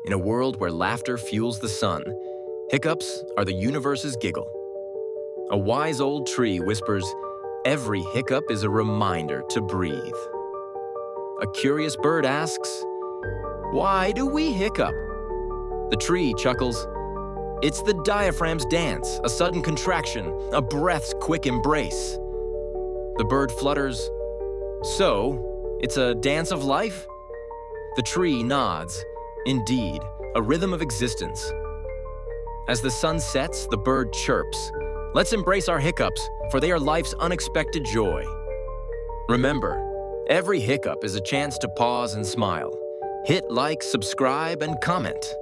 In a world where laughter fuels the sun, hiccups are the universe's giggle. A wise old tree whispers, "Every hiccup is a reminder to breathe." A curious bird asks, "Why do we hiccup?" The tree chuckles, "It's the diaphragm's dance, a sudden contraction, a breath's quick embrace." The bird flutters, "So, it's a dance of life?" The tree nods, "Indeed, a rhythm of existence." As the sun sets, the bird chirps, "Let's embrace our hiccups, for they are life's unexpected joy." Remember, every hiccup is a chance to pause and smile. Hit like, subscribe, and comment.